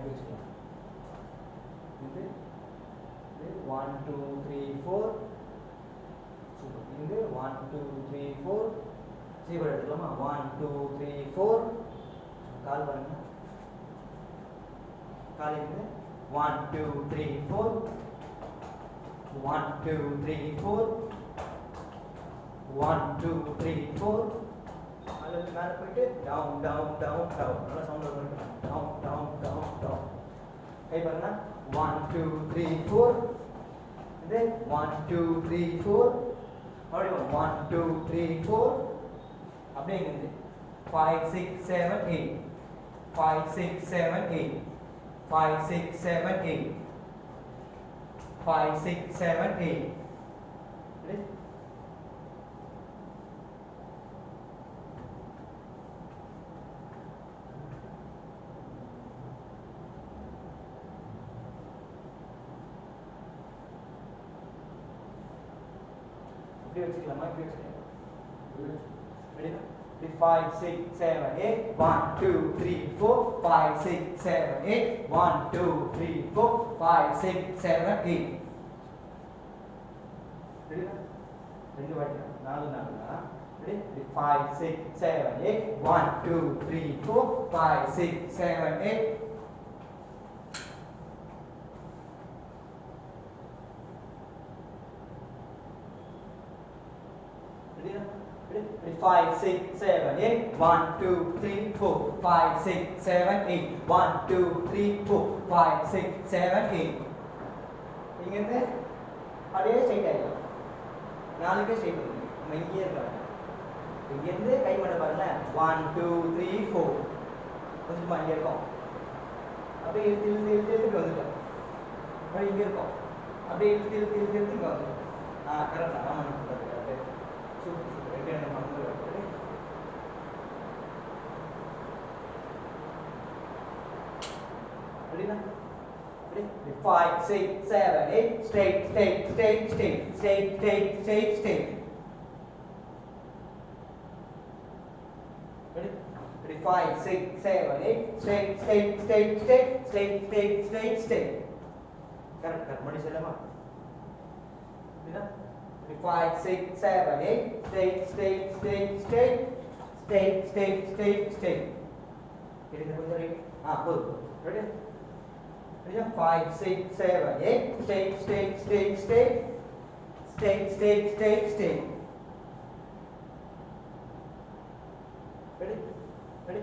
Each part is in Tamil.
இப்படி வச்சுக்கலாம். இது 1 2 3 4 சூப்பர். இது 1 2 3 4 சீவர் எடுக்கலாமா? 1 2 3 4 கால் பாருங்க. கால் இருந்து 1 2 3 4 1 2 3 4 1 2 3 4 அல்லது மேலே போயிட்டு டவுன் டவுன் டவுன் டவுன் நல்லா சவுண்ட் வரும். டவுன் டவுன் டவுன் டவுன் கை பாருங்க. 1 2 3 4 இது 1 2 3 4 மறுபடியும் 1 2 3 4 அப்படியே இருந்து 5 6 7 8 5 6 7 8 5 6 7 8 5 6 7 8 இப்படி வச்சுக்கலாமா? இப்படி வச்சுக்கலாம். ரெடி? 5 6 7 8 1 2 3 4 5 6 7 8 1 2 3 4 5 6 7 8 ரெடி? ரெண்டு வாட்டி நாலு நாலு ரெடி? 5 6 7 8 1 2 3 4 5 6 7 8 5 6 7 8 1 2 3 4 5 6 7 8 1 2 3 4 5 6 7 8 இங்க இருந்து அப்படியே ஸ்ட்ரைட் ஆயிடும். நாலுக்கே ஸ்ட்ரைட் ஆகும். நம்ம இங்கே இருக்கலாம். இங்க இருந்து கை மட்டும் பாருங்க. 1 2 3 4 கொஞ்சமா இங்க இருக்கும். அப்படியே இழுத்து இழுத்து இழுத்து இழுத்து வந்துட்டோம். அப்படியே இங்க இருக்கும். அப்படியே இழுத்து இழுத்து இழுத்து இழுத்து இங்க வந்துட்டோம். கரெக்டா? ஆமா சூப்பர் சூப்பர். ரெண்டு என்ன பண்ணுறது? Ready now? Ready? 5 6 7 8 straight straight straight straight straight straight straight straight. Ready? Ready? 5 6 7 8 straight straight straight straight straight straight straight straight. Correct correct. Madi sellama. Ready now? 5 6 7 8 straight straight straight straight straight straight straight straight. Ready? Good. Ready? 5 6 7 8 straight straight straight straight straight straight straight straight. Ready? Ready?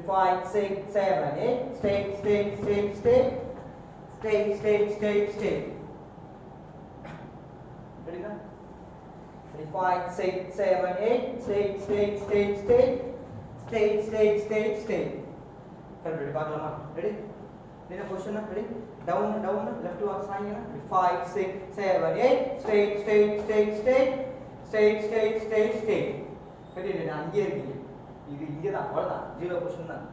5 6 7 8 straight straight straight straight straight straight straight straight. Ready now? 5 6 7 8 straight straight straight straight straight straight straight straight. Ready? பார்க்கலாமா? Ready? Ready? Question na? Ready? Down down left to up sign na? 5 6 7 8 straight straight straight straight straight straight straight straight. Ready? Ready? அங்கே இருக்கு. இது இங்கே தான். அவ்வளவுதான். ஜீரோ பொசிஷன் தான்.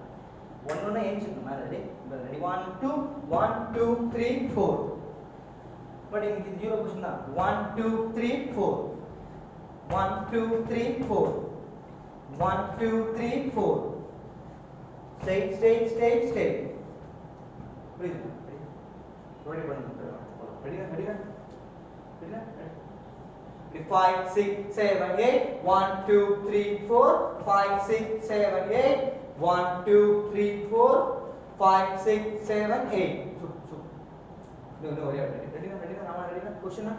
ஒண்ணொண்ணா ஏஞ்சிக்கணும் மேல. ரெடி? ரெடி 1 2 1 2 3 4. பட் இங்க ஜீரோ பொசிஷன் தான். 1 2 3 4 1 2 3 4 1 2 3 4 straight straight straight straight. Ready? Ready? Ready? Ready? Ready? 5 6 7 8 1 2 3 4 5 6 7 8 1 2 3 4 5 6 7 8. No ready? Ready? Nama ready? Question na?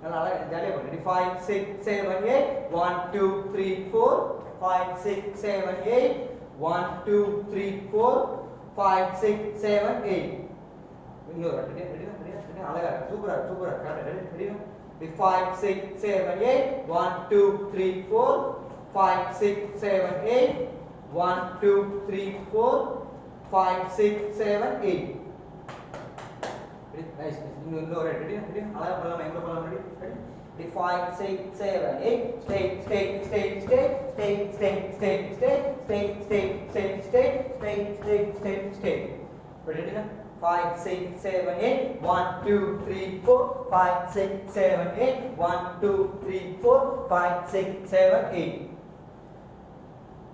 நல்லா அழகா ஜாலியா பண்ணு. Ready? 5 6 7 8 1 2 3 4 5 6 7 8 1 2 3 4 5 6 7 8. இன்னொரு ரெடி அழகா சூப்பரா சூப்பரா correct. Ready? 5 6 7 8 1 2 3 4 5 6 7 8 1 2 3 4 5 6 7 8. Nice. No ready? Ready? அழகா பண்ணலாம். எங்க பண்ணலாம்? Ready? 5 6 7 8 straight straight straight straight straight straight straight straight straight straight straight straight straight straight straight straight. Ready? 5 6 7 8 1 2 3 4 5 6 7 8 1 2 3 4 5 6 7 8.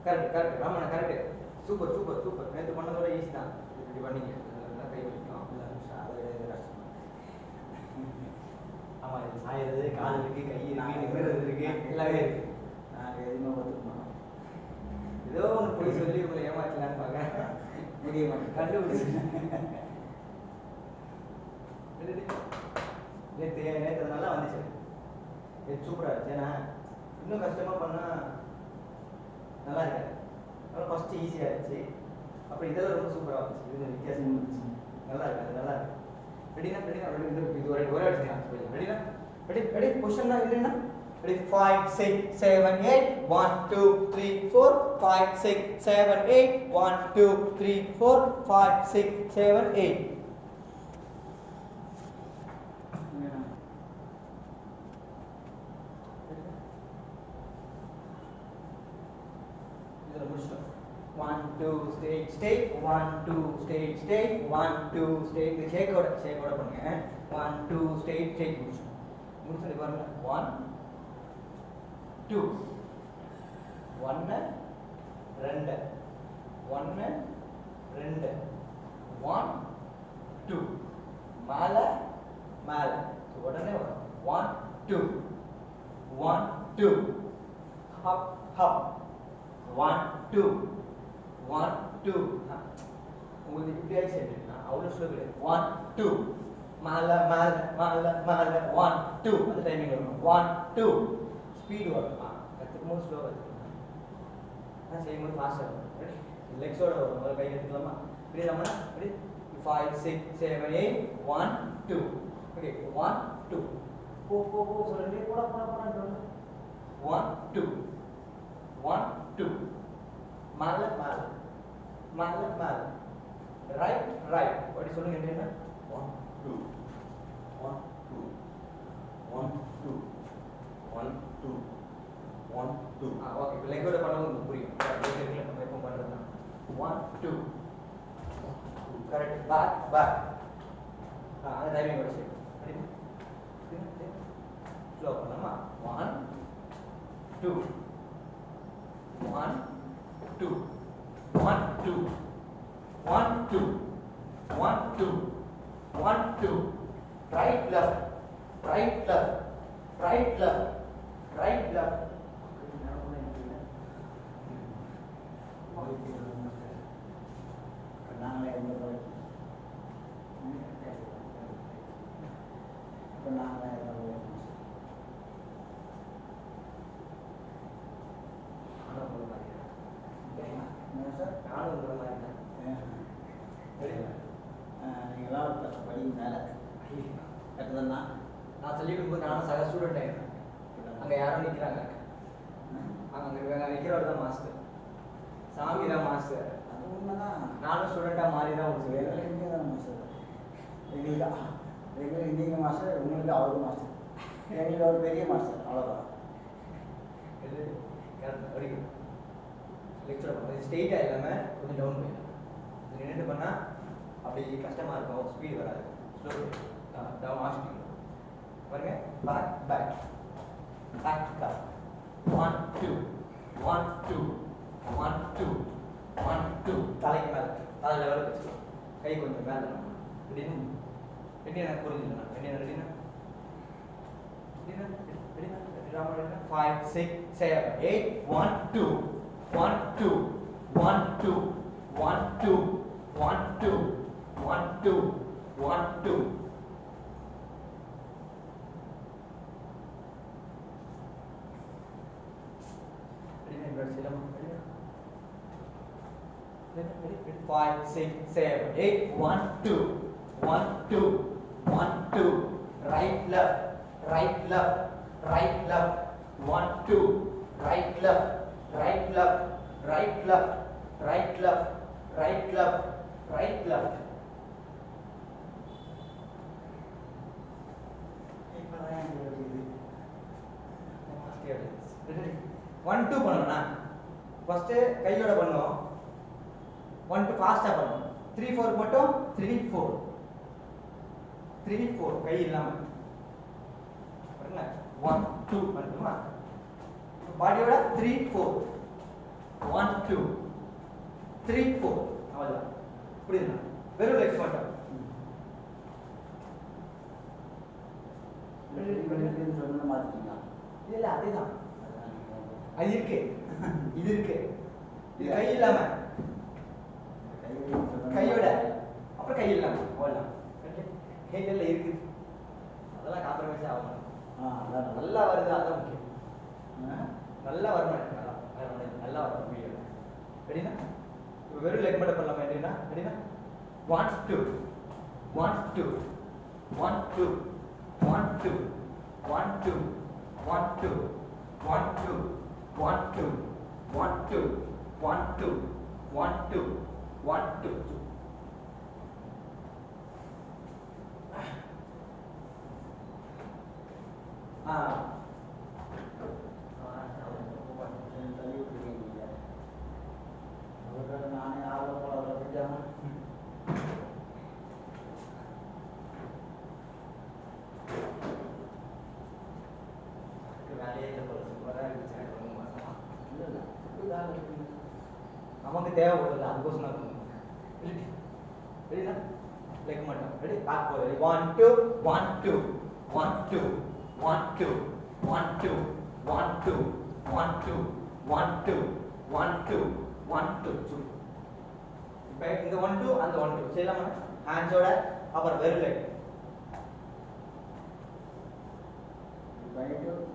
Correct correct. ஆமா கரெக்ட். Super super super. நேத்து பண்ணதோட ஈஸி தான். இப்படி பண்ணீங்க. கை வலிக்கும். அதை விட கஷ்டம். ஆமாம், இது சாயறது, கால் இருக்கு, கை இருக்கு, நிமிர்றது இருக்கு, எல்லாமே இருக்கு. நாங்கள் எதுவுமே ஒத்துக்கணும். ஏதோ ஒன்று போய் சொல்லி உங்களை ஏமாற்றலான்னு பார்க்க முடிய மாட்டேன். கண்டுபிடிச்சு நேற்று நல்லா வந்துச்சு. இது சூப்பராக இருந்துச்சு. ஏன்னா இன்னும் கஷ்டமாக பண்ணால் நல்லா இருக்காது. அதனால் ஃபஸ்ட்டு ஈஸியாக இருந்துச்சு. அப்புறம் இதெல்லாம் ரொம்ப சூப்பராக இருந்துச்சு. இது வித்தியாசமாக இருந்துச்சு. நல்லா இருக்கு, நல்லா இருக்கு. ரெடினா இது ஒரே அடிச்சுக்கலாம். ரெடினா ரெடி பொசிஷன்னா இல்லைன்னா ரெடி 5 6 7 8 1 2 3 4 5 6 7 8 1 2 3 4 5 6 7 8. இதில் முடிச்சிட்டோம். 1 2 ஸ்டேட் 1 2 ஸ்டேட் 1 2 ஸ்டேட். இது ஷேக்கோட பண்ணுங்க. 1 2 ஸ்டேட் முடிச்சு பாருங்க. 1 2 1 2 1 2 1 2 மேலே உடனே வரும். 1 2 1 2 ஹப் 1 2 1 2. உங்களுக்கு இப்படி ஆயிடுச்சு. அவ்வளோ ஸ்லோ கிடையாது. 1 2 மேலே 1 2 அந்த டைமிங் வரும். 1 2 ஸ்பீடு வரும். கற்றுக்கும் போது ஸ்லோவாக இருக்கும். ஆனால் செய்யும்போது ஃபாஸ்ட்டாக இருக்கும். லெக்ஸோட வரும். முதல்ல கை எடுத்துக்கலாமா? இப்படி நம்ம இப்படி 5 6 7 8 1 2. ஓகே 1 2 போ சொல்லுங்க. போடான்னு 1 2 1 2 மேலே ரைட் அப்படி சொல்லுங்க. என்ன 1 2 1 2 1 2 1 2 1 2. ஓகே, இப்போ லெக்கோட பண்ணவும் உங்களுக்கு புரியும். நம்ம எப்போ பண்ணுறது தான். 1 2 கரெக்ட். பேக் அந்த டைமிங் வச்சு ஸ்லோ பண்ணலாமா? 1 2 1 2 1 2 1 2 1 2 1 2 right left நாங்களே இப்போ நாங்களே நானும் உங்களை மாதிரி தான். நீங்களாம் படிங்க மேலே கட்டுறதுன்னா நான் சொல்லி கொடுக்கும்போது நானும் சக ஸ்டூடெண்ட் ஆயிருந்தேன். அங்கே யாரும் நிற்கிறாங்க. அங்கே நிற்கிறவர் தான் மாஸ்டர். சாமி தான் மாஸ்டர். அது உண்மைதான். நானும் ஸ்டூடெண்ட்டாக மாறி தான் உங்களுக்கு எங்களுக்கு இங்கே தான் மாஸ்டர். எங்களுக்கு நீங்கள் மாஸ்டர், உங்களுக்கு அவரு மாஸ்டர், எங்களுக்கு ஒரு பெரிய மாஸ்டர். அவ்வளோதான். இது படிக்கணும். லெக்சர் பண்ணுறது ஸ்ட்ரெயிட்டாக இல்லாமல் கொஞ்சம் டவுன் போயிடும். இது நின்று பண்ணால் அப்படி கஷ்டமாக இருக்கும். ஸ்பீடு வராது. ஸ்லோ டவுன் ஆஸ்டிங் பாருங்க. பேக் 1 2 1 2 1 2 1 2. தலைக்கு மேலே தலை லெவலுக்கு வச்சுக்கணும். கை கொஞ்சம் மேலே எப்படின்னு எனக்கு புரிஞ்சுது. நான் என்ன ரெடினா 5 6 7 8 1 2 1 2 1 2 1 2 1 2 1 2 1 2. Ready? 5 6 7 8 1 2 1 2 1 2. Right left 1 2 right left one two பண்ணணும்னா ஃபர்ஸ்ட் கையோட பண்ணுவோம். 1 2 ஃபாஸ்டா பண்ணணும். 3 4 மட்டும் 3 4 கை இல்லாம பாருங்க. 1 2 பண்ணுமா? பாடியோட 3 4 1 2 3 4 அவ்வளவுதான். புரியுதுங்களா? வெறும் லெக்ஸ் மட்டும் இருக்குன்னு சொன்ன மாத்திட்டீங்களா? இல்ல அதேதான். அது இருக்கு, இது இருக்கு, இது கை இல்லாம, கையோட அப்புறம் கை இல்லாம போடலாம். கையில இருக்கு, அதெல்லாம் காம்ப்ரமைஸ் ஆகும். நல்லா வருது, அதான் முக்கியம். நல்லா வரணும், நல்லா வரும் வீடியோ. ரெடினா? இப்போ வெறும் லெக் மட்டும் பண்ணலாமா? ரெடினா? ரெடினா? 1 2 1 2 1 2 1 2 1 2 1 2 1 2 1 2 1 2 1 2 1 2 1 2. நானே ஆர்வம் போல வச்சுட்டாங்க. வேலையே இல்லை போல, சூப்பராக இருந்துச்சு. எனக்கு ரொம்ப மாசமா நமக்கு தேவைப்படுது, அதுக்கோசம் நான் ரெடினா? லைக் மட்டும் ரெடி, பேக் போல. 1 2 1 2 1 2 1 2 1 2 1 2 1 2 1 2 1 2 1 2. இப்போ இந்த 1 2 அந்த 1 2 செய்யலாமா? ஹேண்ட்ஸோட அப்புறம் வெறும் லெக்.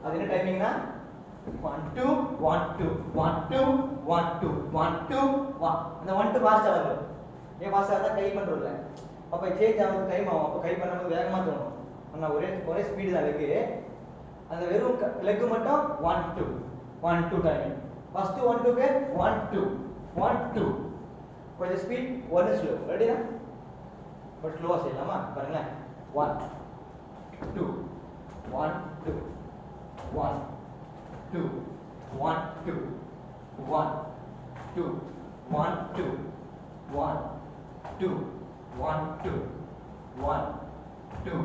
அது என்ன டைமிங்னா 1 2 1 2 1 2 1 2 1 2 1. அந்த 1 2 ஃபாஸ்டா வரும். ஏன் ஃபாஸ்டா இருந்தா கை கண்ட்ரோல்ல. அப்ப சேஞ்ச் ஆகும், டைம் ஆகும். அப்ப கை பண்ணும்போது வேகமா தோணும். ஆனா ஒரே ஸ்பீடு தான் லெக். அந்த வெறும் லெக் மட்டும் 1 2 1 2 டைமிங். ஃபர்ஸ்ட் 1 2 க்கு 1 2 1 2. கொஞ்சம் ஸ்பீட், ஒன்னு ஸ்லோ. ரெடினா? பட் ஸ்லோவா செய்யலாமா? பாருங்க. 1 2 1 2 1 2 1 2 1 2 1 2 1 2 1 2 1 2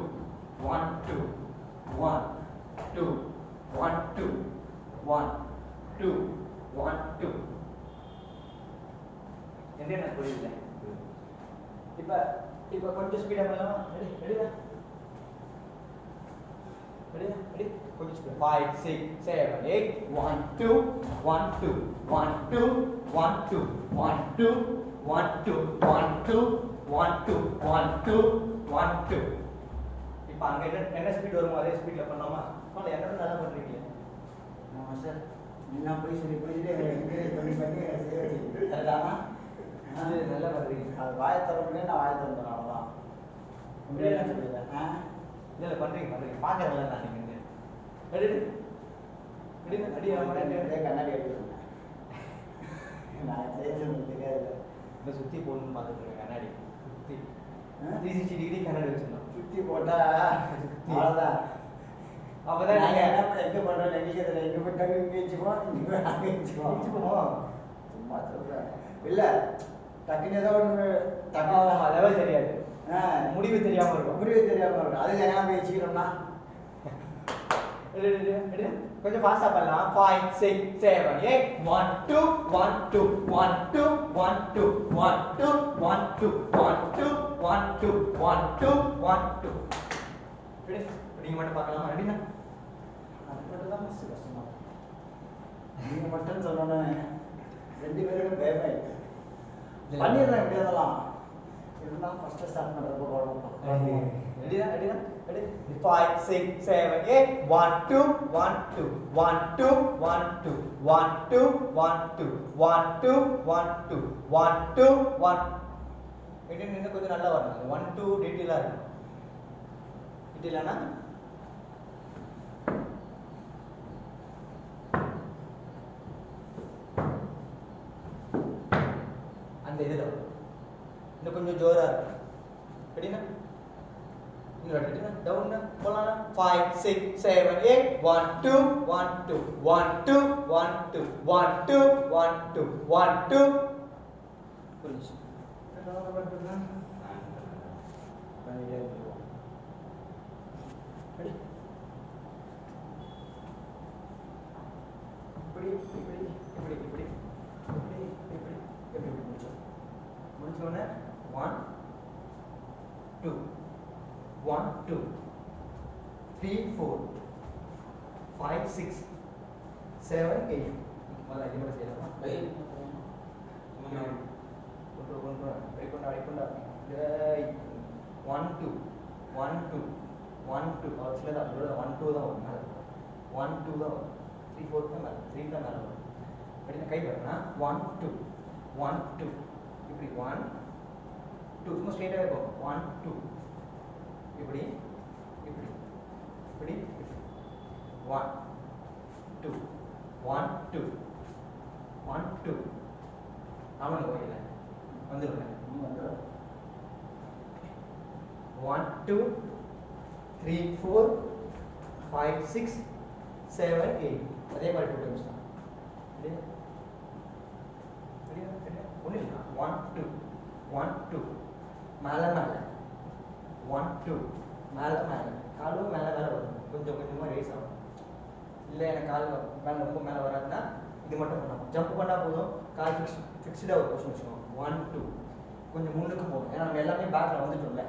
1 2 1 2 1 2 1 2 1 2. என்ன புரியல? இப்ப கொஞ்சம் ஸ்பீடா பண்ணலாமா? ரெடியா? Ready? கொஞ்சம் ஸ்பீட். 5 6 7 8 1 2 1 2 1 2 1 2 1 2 1 2 1 2 1 2 1 2 1 2. இப்போ அங்க என்ன ஸ்பீட் வருமோ அதே ஸ்பீட்ல பண்ணலாமா? பண்ணல, என்ன நல்லா பண்றீங்க. சார் நான் போய் சொல்லி போயிட்டு என்கரேஜ் பண்ணி செய்ய வச்சுக்கிட்டு சரிதானா? அது நல்லா பண்றீங்க. அது வாயை திறப்புனே நான் வாயை திறந்தேன், அவ்வளோதான். இல்லை பண்றீங்க பார்க்கறதில்ல நான். நீங்க கண்ணாடி எடுத்துருந்தேன். நான் தெரிஞ்சதுக்காக சுத்தி போடணும்னு பார்த்துட்டு இருக்கேன். கண்ணாடி சுத்தி 360 டிகிரி கண்ணாடி வச்சிருந்தோம். சுத்தி போட்டா அவ்வளோதான். அப்பதான் நாங்கள் என்ன எங்கே பண்ணுறோம் எங்களுக்கு அதில் எங்கே போயிட்டாங்க, இங்கே வச்சுப்போம், இங்கே அங்கே வச்சுப்போம். சும்மா சொல்கிறேன். இல்லை டக்குன்னு ஏதோ ஒன்று டக்கு லெவல் தெரியாது, முடிவு தெரியாமல் இருக்கும். முடிவு தெரியாமல் இருக்கும். அது எங்கன்னா போய் வச்சுக்கிறோம்னா கொஞ்சம் ஃபாஸ்டா பண்ணலாம். 5 6 7 8 1 2 1 2 1 2 1 2 1 2 1 2 1 2 1 2 1 2 1 2. நீங்க மட்டும் பார்க்கலாமா? ரெடினா? அது மட்டும் தான் மஸ்ட் கஷ்டமா. நீங்கள் மட்டும் சொல்லணும், 2 பேருக்கும் பயமாயிருக்கு. பண்ணிடுறேன் எப்படியாதெல்லாம் இருந்தாலும் ஃபஸ்ட்டு ஸ்டார்ட் பண்ணுறப்போ போடணும். ரெடினா? 5 6 7 8 1 2 1 2 1 2 1 2 1 2 1 2 1 2 1 2 1 2 1. இன்னும் கொஞ்சம் நல்லா வரணும். 1 2 டீட்டெயிலாக இருக்கும். டீட்டெயிலானா அந்த இதில் இன்னும் கொஞ்சம் ஜோராக இருக்கும். எப்படின்னா down போலாம். 5 6 7 8 1 2 1 2 1 2 1 2 1 2 1 2 1 2. புரிஞ்சு? முடிச்சோடனே 1 2 1 2 3 4 5 6 7 8 మళ్ళీ ఇది కూడా చేయాలమ్మా అడిగకుండా 1 2 1 2 1 2 అవసరం లేదు 1 2 தான் வரும் 1 2 தான் வரும் 3 4 தான் மேலே 3 தான் மேலே வரும் அப்படின்னா கை வரனா 1 2 1 2 இப்படி 1 2 சும்மா ஸ்ட்ரெயிட்டாகவே போகும் 1 2 இப்படி இப்படி இப்படி 1 2 1 2 1 2 ஆமாம் போயிடல வந்துடுங்க 1 2 3 4 5 6 7 8 அதே மாதிரி 2 டைம்ஸ் தான் ஒன்றும் இல்லை 1 2 1 2 மேலே மேலே 1 2 மேலே மேலே காலும் மேலே மேலே வரும் கொஞ்சம் கொஞ்சமாக ரேஸ் ஆகும் இல்லை எனக்கு கால் மேலே ரொம்ப மேலே வராதுன்னா இது மட்டும் பண்ணணும் ஜம்ப் பண்ணால் போதும் கால் ஃபிக்ஸ்டாக ஒரு கொஸ்டின் வச்சுக்கோங்க 1 2 கொஞ்சம் முன்னுக்கு போகும் ஏன்னா நம்ம எல்லாமே பேக்கில் வந்துட்டோம்ல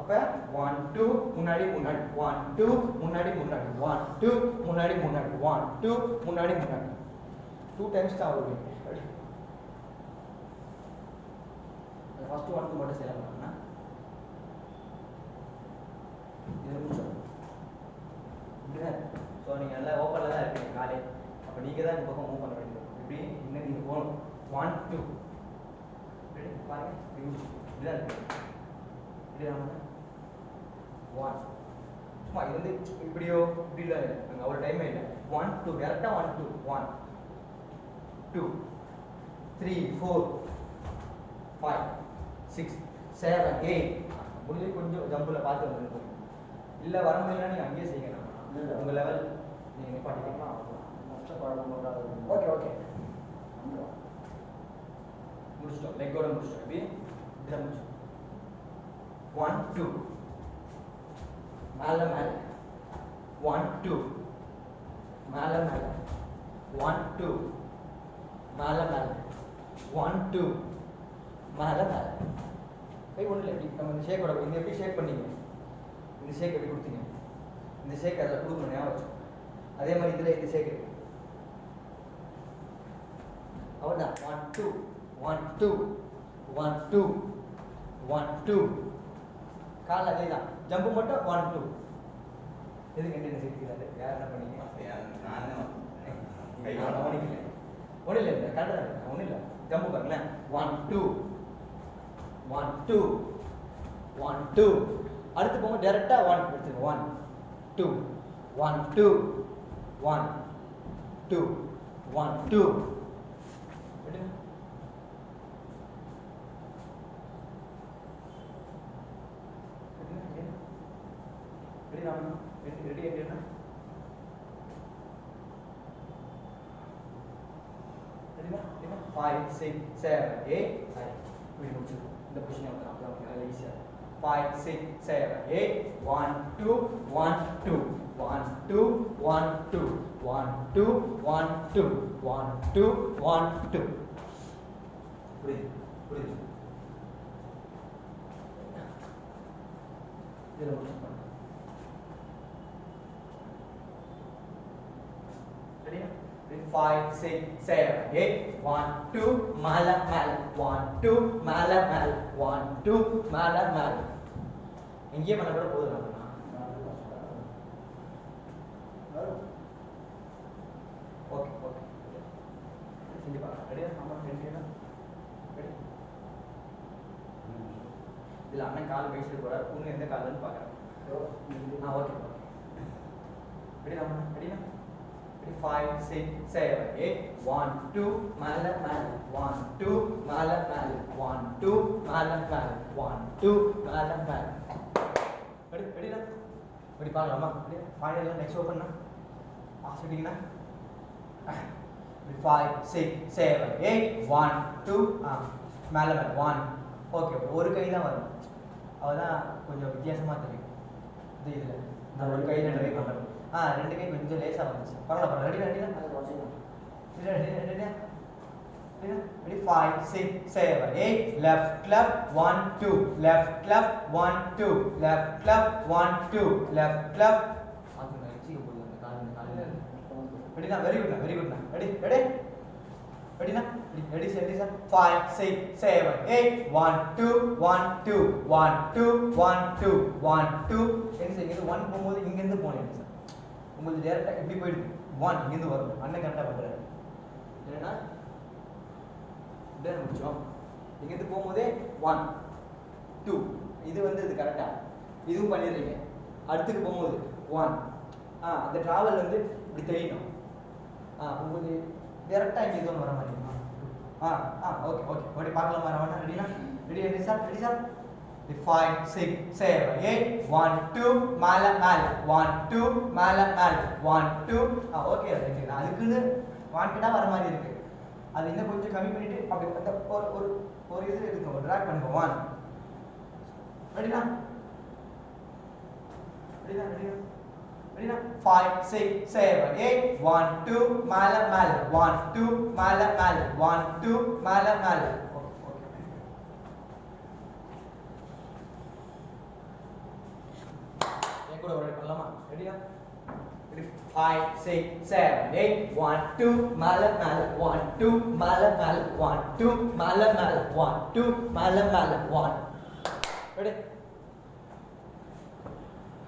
அப்போ 1 2 முன்னாடி முன்னாடி 1 2 முன்னாடி முன்னாடி 1 2 முன்னாடி முன்னாடி 1 2 முன்னாடி முன்னாடி 2 டைம்ஸ் தான் வரும் அப்படி ஃபஸ்ட்டு 1 மட்டும் செய்யலாம்னா இது முடிச்சோம் இப்படிதான் ஸோ நீங்கள் நல்லா ஓப்பனில் தான் இருக்கீங்க காலே அப்போ நீங்கள் தான் இந்த பக்கம் மூவ் பண்ண வேண்டியது இப்படி இன்னும் நீங்கள் போகணும் 1 2 ரெடி பாருங்க இப்படிதான் இருக்கு இப்படிதான் 1 சும்மா இது வந்து இப்படியோ இப்படி இல்லை அங்கே அவ்வளோ டைமே இல்லை 1 2 டேரெக்டாக 1 2 1 2 3 4 5 6 7 8 முடிஞ்சு கொஞ்சம் ஜம்பில் பார்த்து வந்து இல்லை வர முடியலன்னா நீங்கள் அங்கேயே செய்யுங்க உங்கள் லெவல் நீங்கள் நிப்பாட்டிக்கலாம் ஓகே ஓகே முடிச்சிட்டோம் லெக்கோட முடிச்சிட்டோம் இப்படி இதில் முடிச்சிட்டோம் 1 2 மேலே மேலே 1 2 மேலே மேலே 1 2 மேலே மேலே 1 2 மேலே மேலே கை ஒன்றும் இல்லை எப்படி நம்ம இந்த ஷேக்கோட இந்த எப்படி ஷேக் பண்ணீங்க இந்த ஷேக் எப்படி கொடுத்தீங்க இந்த ஷேக் அதில் கொடுக்கணும் ஞாபகம் வச்சோம் அதே மாதிரி இதில் இந்த ஷேக் இருக்கு அவ்வளோதான் 1 2 1 2 1 2 1 2 கால் அதே தான் ஜம்பு மட்டும் 1 2 எதுக்கு என்ன சேர்த்துக்கிறாரு யார் என்ன பண்ணீங்க ஒன்றும் இல்லை இல்லை கரெக்டாக ஒன்றும் இல்லை ஜம்பு பாருங்களேன் 1 2 1 2 1 2 அடுத்து போங்க டேரெக்டாக 1 எடுத்துங்க 1 2 1 2 1 2 1 2 ரெடி என்ன 5 6 7 8 இப்படி முடிச்சிருக்கோம் இந்த பொசிஷன் வந்து ஈஸியாக 5 6 7 8 1 2 1 2 1 2 1 2 1 2 1 2 1 2 1 2 புரியுது புரியுது இதில் முடிச்சு சரியா 5 6 7 8 1 2 மேலே மேலே 1 2 மேலே மேலே 1 2 மேலே மேலே எங்கேயே மேலே கூட போதும் ஓகே ஓகே செஞ்சு பார்க்கலாம் ரெடியா ஆமாம் ரெடியா ரெடி இதில் அண்ணன் கால் பேசிட்டு போகிறார் பொண்ணு எந்த காலன்னு பார்க்குறேன் ஓகே ஓகே ரெடி ஆமாம் ரெடியா 5 6 7 8 1 2 மேலே மேலே 1 2 மேலே மேலே 1 2 மேலே மேலே 1 2 மேலே மேலே ரெடி ரெடியா ரெடி பார்க்கலாமா ரெடி ஃபைனல் நெக்ஸ்ட் ஓப்பன்னா சொல்லிட்டீங்கன்னா 5 6 7 8 1 2 மேலே மேலே 1 ஓகே ஒரு கை தான் வரும் அவதான் கொஞ்சம் வித்தியாசமாக தெரியும் இது இதில் நான் ஒரு கையில் ட்ரை பண்ணுறேன் ரெண்டு கை கொஞ்சம் லேசாக வந்துச்சு பரவாயில்ல பரவாயில்ல ready ready ready 5 6 7 8 left left 1 2 left left 1 2 left left 1 2 left left Ready na? Very good na. Very good na. Ready? Ready? Ready na? Ready, ready, sir. 5, 6, 7, 8. 1, 2, 1, 2, 1, 2, 1, 2, 1, 2. என்ன சார் இது 1 போகும்போது இங்கேருந்து போனேன் சார். உங்களுக்கு டேரெக்டாக இப்படி போயிடுது. 1 இங்கேருந்து வரும். அண்ணன் கரெக்டாக பண்ணுறாரு. என்னன்னா இப்படியே முடிச்சோம். இங்கேருந்து போகும்போதே 1, 2. இது வந்து இது கரெக்டாக இதுவும் பண்ணிடுறீங்க. அடுத்துக்கு போகும்போது 1. அந்த ட்ராவல் வந்து இப்படி தெரியணும். உங்களுக்கு டேரெக்டாக இங்கே இதுவும் வர மாதிரி. ஓகே ஓகே ஓடி பார்க்கலாமா ரவண்ணா? ரெடினா? Ready sir? Ready sir? 5, 6, 7, 8. 1, 2 மேலே மேலே 1, 2 மேலே மேலே 1, 2. Okay right. அதுக்குன்னு வாண்டடாக வர மாதிரி இருக்கு. அது இன்னும் கொஞ்சம் கம்மி பண்ணிட்டு அப்படி அந்த ஒரு இது எடுத்துக்கோங்க. ட்ராக் பண்ணுங்க. 1. ரெடினா? ரெடினா? ரெடினா? Ready? 5, 6, 7, 8. 1, 2 மேலே மேலே 1, 2 மேலே மேலே 1, 2 மேலே மேலே. என் கூட ஒரு பண்ணலாமா? ரெடியா? 5, 6, 7, 8. 1, 2 மேலே மேலே 1, 2 மேலே மேலே 1, 2 மேலே மேலே 1, 2 மேலே மேலே 1. Ready?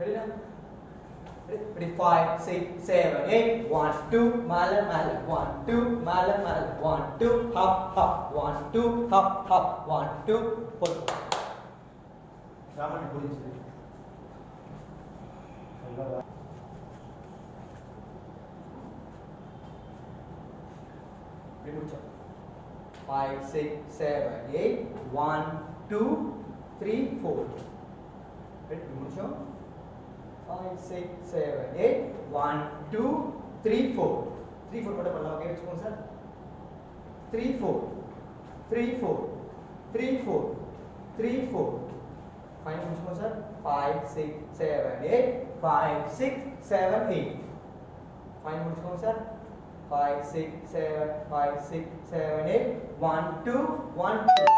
Ready? Ready? 5, 6, 7, 8. 1, 2 மேலே மேலே 1, 2 மேலே மேலே 1, 2 ஹப் ஹப் 1, 2 ஹப் ஹப் 1, 2 புல். ராமன் புரிஞ்சுது. முடிச்சோம். 5, 6, 7, 8. 1, 2, 3, 4. ரெடி முடிச்சோம். 5, 6, 7, 8. 1, 2, 3, 4. 3, 4 மட்டும் பண்ணலாம். ஓகே வச்சுக்கோங்க சார். 3, 4. 3, 4. 3, 4. 3, 4. ஃபைன் முடிச்சுக்கோங்க சார். 5, 6, 7, 8. 5, 6, 7, 8. ஃபைன் முடிச்சுக்கோங்க சார். 5, 6, 7, 5, 6, 7, 8. 1, 2, 1, 2.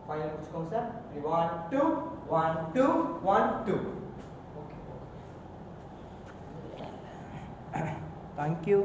ஃபைன் முடிச்சுக்கோங்க சார். 1, 2, 1, 2, 1, 2. Thank you.